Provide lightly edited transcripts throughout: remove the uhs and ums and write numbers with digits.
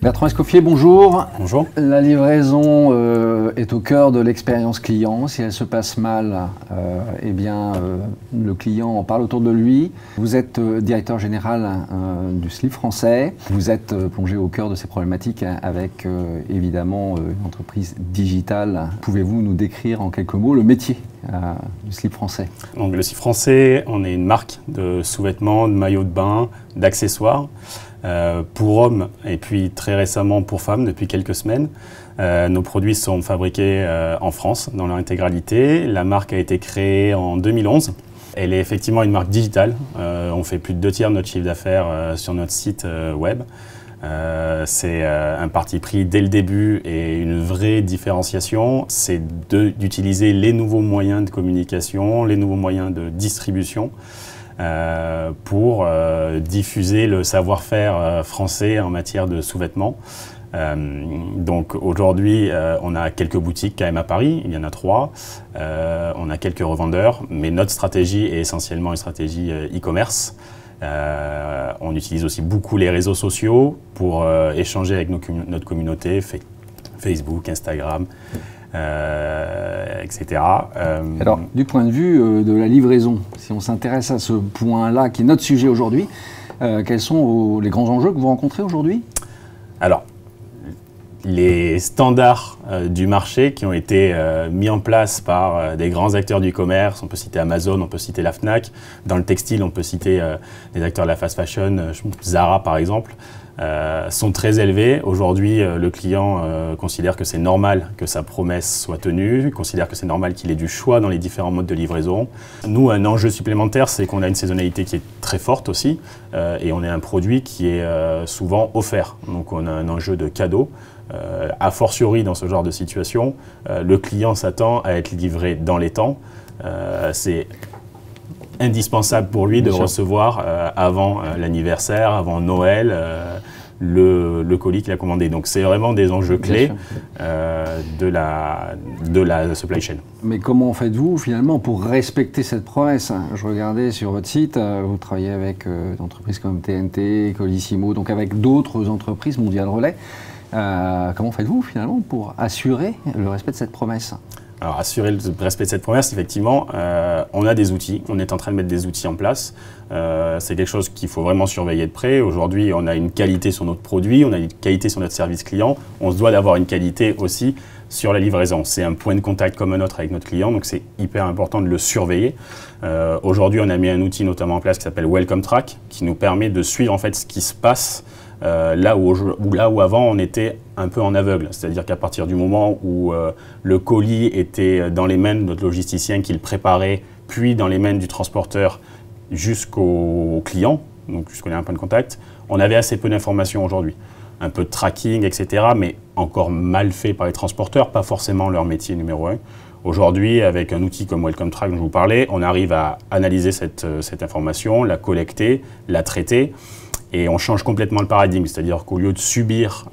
Bertrand Escoffier, bonjour. Bonjour. La livraison est au cœur de l'expérience client. Si elle se passe mal, le client en parle autour de lui. Vous êtes directeur général du SLIF français. Vous êtes plongé au cœur de ces problématiques avec évidemment une entreprise digitale. Pouvez-vous nous décrire en quelques mots le métier du SLIF français? Donc, le SLIF français, on est une marque de sous-vêtements, de maillots de bain, d'accessoires. Pour hommes et puis très récemment pour femmes depuis quelques semaines. Nos produits sont fabriqués en France dans leur intégralité. La marque a été créée en 2011. Elle est effectivement une marque digitale. On fait plus de 2/3 de notre chiffre d'affaires sur notre site web. C'est un parti pris dès le début et une vraie différenciation, c'est d'utiliser les nouveaux moyens de communication, les nouveaux moyens de distribution pour diffuser le savoir-faire français en matière de sous-vêtements. Donc aujourd'hui, on a quelques boutiques quand même à Paris, il y en a 3. On a quelques revendeurs, mais notre stratégie est essentiellement une stratégie e-commerce. On utilise aussi beaucoup les réseaux sociaux pour échanger avec notre communauté, Facebook, Instagram, etc. Alors, du point de vue de la livraison, si on s'intéresse à ce point-là, qui est notre sujet aujourd'hui, quels sont les grands enjeux que vous rencontrez aujourd'hui? Alors, les standards du marché qui ont été mis en place par des grands acteurs du commerce, on peut citer Amazon, on peut citer la Fnac. Dans le textile, on peut citer des acteurs de la fast fashion, Zara par exemple, sont très élevés. Aujourd'hui, le client considère que c'est normal que sa promesse soit tenue, considère que c'est normal qu'il ait du choix dans les différents modes de livraison. Nous, un enjeu supplémentaire, c'est qu'on a une saisonnalité qui est très forte aussi, et on est un produit qui est souvent offert. Donc on a un enjeu de cadeau. A fortiori dans ce genre de situation, le client s'attend à être livré dans les temps. C'est indispensable pour lui de recevoir avant l'anniversaire, avant Noël, le colis qu'il a commandé. Donc c'est vraiment des enjeux clés de la supply chain. Mais comment faites-vous finalement pour respecter cette promesse? Je regardais sur votre site, vous travaillez avec des entreprises comme TNT, Colissimo, donc avec d'autres entreprises Mondial Relais. Comment faites-vous finalement pour assurer le respect de cette promesse? Alors, assurer le respect de cette promesse, effectivement, on a des outils, on est en train de mettre des outils en place. C'est quelque chose qu'il faut vraiment surveiller de près. Aujourd'hui, on a une qualité sur notre produit, on a une qualité sur notre service client. On se doit d'avoir une qualité aussi sur la livraison. C'est un point de contact comme un autre avec notre client, donc c'est hyper important de le surveiller. Aujourd'hui, on a mis un outil notamment en place qui s'appelle Welcome Track, qui nous permet de suivre en fait ce qui se passe là où avant on était un peu en aveugle, c'est-à-dire qu'à partir du moment où le colis était dans les mains de notre logisticien qui le préparait, puis dans les mains du transporteur jusqu'au client, donc jusqu'au point de contact, on avait assez peu d'informations aujourd'hui. Un peu de tracking, etc., mais encore mal fait par les transporteurs, pas forcément leur métier numéro 1. Aujourd'hui, avec un outil comme Welcome Track dont je vous parlais, on arrive à analyser cette information, la collecter, la traiter, et on change complètement le paradigme, c'est-à-dire qu'au lieu de subir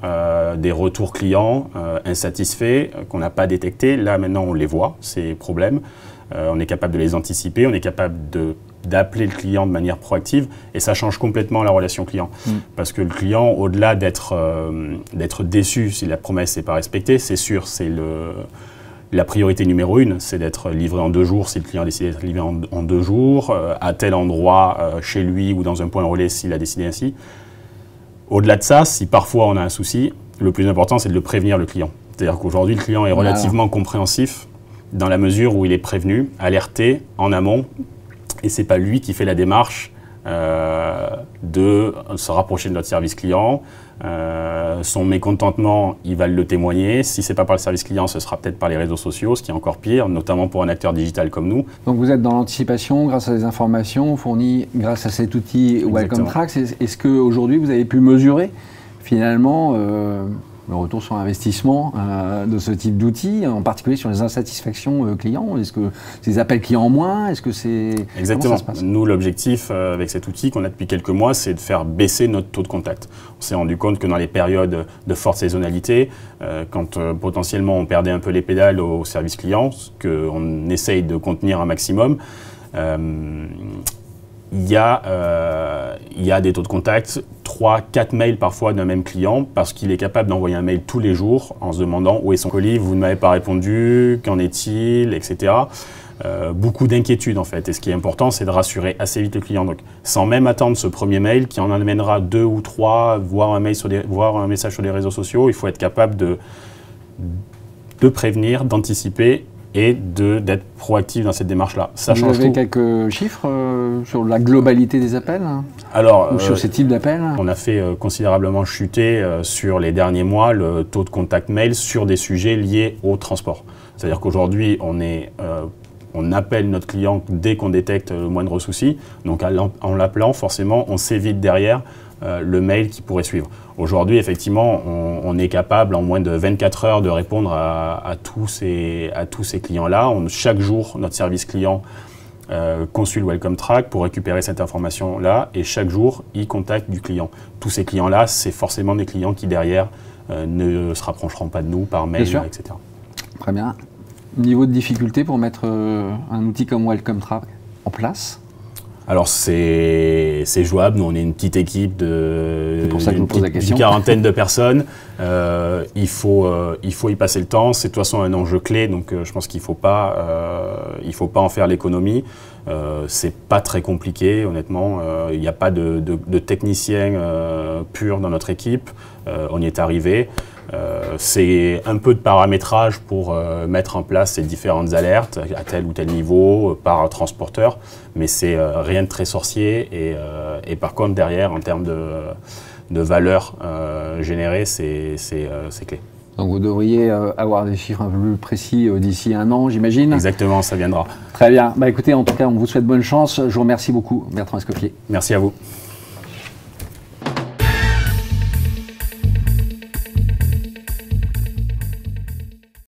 des retours clients insatisfaits qu'on n'a pas détectés, là maintenant on les voit, ces problèmes. On est capable de les anticiper, on est capable d'appeler le client de manière proactive et ça change complètement la relation client. Parce que le client, au-delà d'être déçu si la promesse n'est pas respectée, c'est sûr, c'est la priorité numéro 1, c'est d'être livré en 2 jours si le client a décidé d'être livré en 2 jours, à tel endroit chez lui ou dans un point relais s'il a décidé ainsi. Au-delà de ça, si parfois on a un souci, le plus important c'est de le prévenir le client. C'est-à-dire qu'aujourd'hui le client est relativement compréhensif dans la mesure où il est prévenu, alerté en amont, et c'est pas lui qui fait la démarche de se rapprocher de notre service client. Son mécontentement, il va le témoigner. Si ce n'est pas par le service client, ce sera peut-être par les réseaux sociaux, ce qui est encore pire, notamment pour un acteur digital comme nous. Donc vous êtes dans l'anticipation grâce à des informations fournies grâce à cet outil Welcome Track. Est-ce qu'aujourd'hui vous avez pu mesurer finalement le retour sur investissement de ce type d'outils, en particulier sur les insatisfactions clients? Est-ce que c'est des appels clients en moins? Est-ce que c'est... Exactement. Nous, l'objectif avec cet outil qu'on a depuis quelques mois, c'est de faire baisser notre taux de contact. On s'est rendu compte que dans les périodes de forte saisonnalité, quand potentiellement on perdait un peu les pédales au service client, ce qu'on essaye de contenir un maximum, il y a des taux de contact 3, 4 mails parfois d'un même client parce qu'il est capable d'envoyer un mail tous les jours en se demandant où est son colis, vous ne m'avez pas répondu, qu'en est-il, etc. Beaucoup d'inquiétudes en fait. Et ce qui est important, c'est de rassurer assez vite le client. Donc, sans même attendre ce premier mail qui en amènera 2 ou 3, voire un message sur les réseaux sociaux, il faut être capable de prévenir, d'anticiper et d'être proactif dans cette démarche-là. Vous avez quelques chiffres sur la globalité des appels ou sur ces types d'appels? On a fait considérablement chuter sur les derniers mois le taux de contact mail sur des sujets liés au transport. C'est-à-dire qu'aujourd'hui, on appelle notre client dès qu'on détecte le moindre souci. Donc en l'appelant, forcément, on s'évite derrière le mail qui pourrait suivre. Aujourd'hui, effectivement, on est capable en moins de 24 heures de répondre à tous ces clients-là. Chaque jour, notre service client consulte Welcome Track pour récupérer cette information-là et chaque jour, il contacte du client. Tous ces clients-là, c'est forcément des clients qui derrière ne se rapprocheront pas de nous par mail, etc. Très bien. Niveau de difficulté pour mettre un outil comme Welcome Track en place? Alors c'est jouable, nous on est une petite équipe d'une quarantaine de personnes, il faut y passer le temps, c'est de toute façon un enjeu clé, donc je pense qu'il ne faut pas en faire l'économie, c'est pas très compliqué honnêtement, il n'y a pas de technicien pur dans notre équipe, on y est arrivé. C'est un peu de paramétrage pour mettre en place ces différentes alertes à tel ou tel niveau par transporteur, mais c'est rien de très sorcier et par contre derrière en termes de valeur générée c'est clé. Donc vous devriez avoir des chiffres un peu plus précis d'ici 1 an, j'imagine. Exactement, ça viendra. Très bien. Bah, écoutez, en tout cas, on vous souhaite bonne chance. Je vous remercie beaucoup, Bertrand Escoffier. Merci à vous.